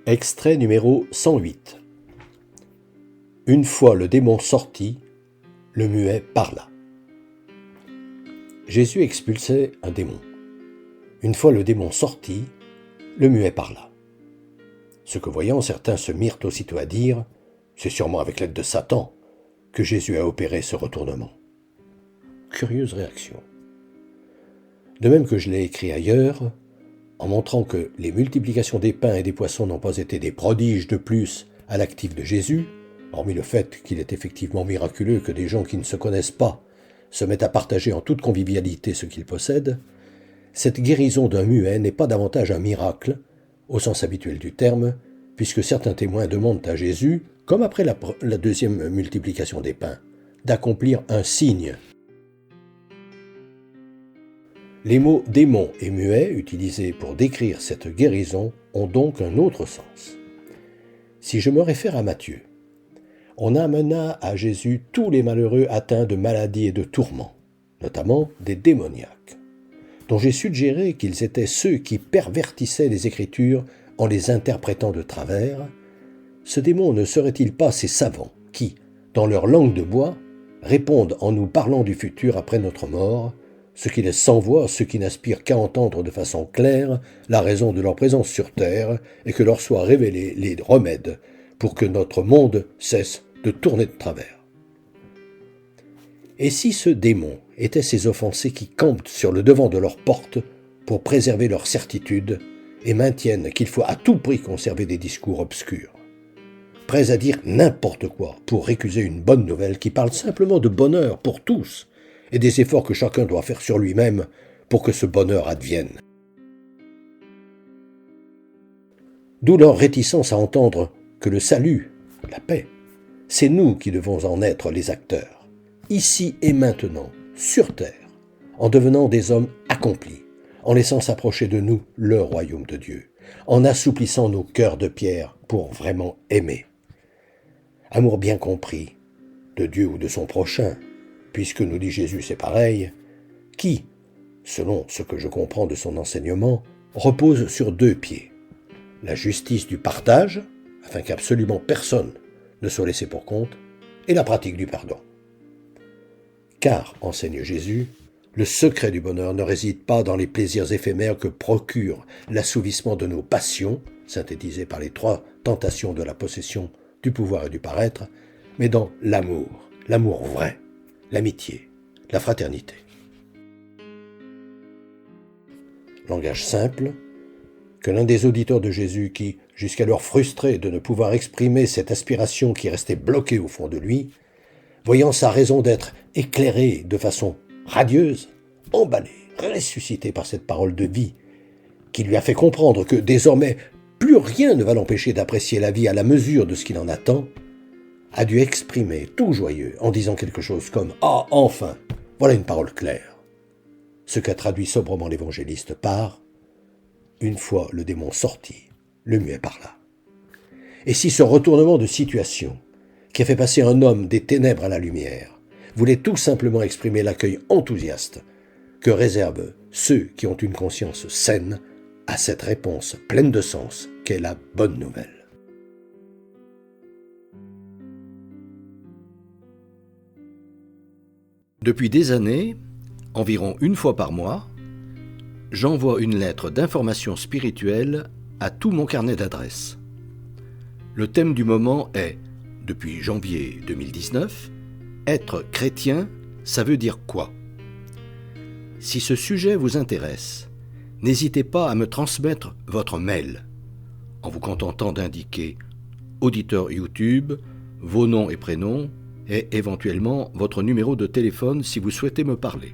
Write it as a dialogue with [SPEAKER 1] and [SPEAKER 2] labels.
[SPEAKER 1] Extrait numéro 108. Une fois le démon sorti, le muet parla. Jésus expulsait un démon. Une fois le démon sorti, le muet parla. Ce que voyant, certains se mirent aussitôt à dire « C'est sûrement avec l'aide de Satan que Jésus a opéré ce retournement. » Curieuse réaction. De même que je l'ai écrit ailleurs, en montrant que les multiplications des pains et des poissons n'ont pas été des prodiges de plus à l'actif de Jésus, hormis le fait qu'il est effectivement miraculeux que des gens qui ne se connaissent pas se mettent à partager en toute convivialité ce qu'ils possèdent, cette guérison d'un muet n'est pas davantage un miracle, au sens habituel du terme, puisque certains témoins demandent à Jésus, comme après la deuxième multiplication des pains, d'accomplir un signe. Les mots « démon » et « muet » utilisés pour décrire cette guérison ont donc un autre sens. Si je me réfère à Matthieu, on amena à Jésus tous les malheureux atteints de maladies et de tourments, notamment des démoniaques, dont j'ai suggéré qu'ils étaient ceux qui pervertissaient les Écritures en les interprétant de travers. Ce démon ne serait-il pas ces savants qui, dans leur langue de bois, répondent en nous parlant du futur après notre mort, ce qui laisse sans voix ceux qui n'aspirent qu'à entendre de façon claire la raison de leur présence sur terre et que leur soient révélés les remèdes pour que notre monde cesse de tourner de travers. Et si ce démon était ces offensés qui campent sur le devant de leur porte pour préserver leur certitude et maintiennent qu'il faut à tout prix conserver des discours obscurs, prêts à dire n'importe quoi pour récuser une bonne nouvelle qui parle simplement de bonheur pour tous et des efforts que chacun doit faire sur lui-même pour que ce bonheur advienne. D'où leur réticence à entendre que le salut, la paix, c'est nous qui devons en être les acteurs, ici et maintenant, sur terre, en devenant des hommes accomplis, en laissant s'approcher de nous le royaume de Dieu, en assouplissant nos cœurs de pierre pour vraiment aimer. Amour bien compris, de Dieu ou de son prochain, puisque nous dit Jésus c'est pareil, qui, selon ce que je comprends de son enseignement, repose sur deux pieds. La justice du partage, afin qu'absolument personne ne soit laissé pour compte, et la pratique du pardon. Car, enseigne Jésus, le secret du bonheur ne réside pas dans les plaisirs éphémères que procure l'assouvissement de nos passions, synthétisées par les 3 tentations de la possession, du pouvoir et du paraître, mais dans l'amour vrai, l'amitié, la fraternité. Langage simple, que l'un des auditeurs de Jésus qui, jusqu'alors frustré de ne pouvoir exprimer cette aspiration qui restait bloquée au fond de lui, voyant sa raison d'être éclairée de façon radieuse, emballée, ressuscitée par cette parole de vie, qui lui a fait comprendre que désormais plus rien ne va l'empêcher d'apprécier la vie à la mesure de ce qu'il en attend, a dû exprimer, tout joyeux, en disant quelque chose comme « Ah, enfin, voilà une parole claire !» Ce qu'a traduit sobrement l'évangéliste par « Une fois le démon sorti, le muet parla. » Et si ce retournement de situation, qui a fait passer un homme des ténèbres à la lumière, voulait tout simplement exprimer l'accueil enthousiaste que réservent ceux qui ont une conscience saine à cette réponse pleine de sens qu'est la bonne nouvelle.
[SPEAKER 2] Depuis des années, environ une fois par mois, j'envoie une lettre d'information spirituelle à tout mon carnet d'adresses. Le thème du moment est, depuis janvier 2019, « Être chrétien, ça veut dire quoi ?» Si ce sujet vous intéresse, n'hésitez pas à me transmettre votre mail, en vous contentant d'indiquer auditeur YouTube, vos noms et prénoms, et éventuellement votre numéro de téléphone si vous souhaitez me parler.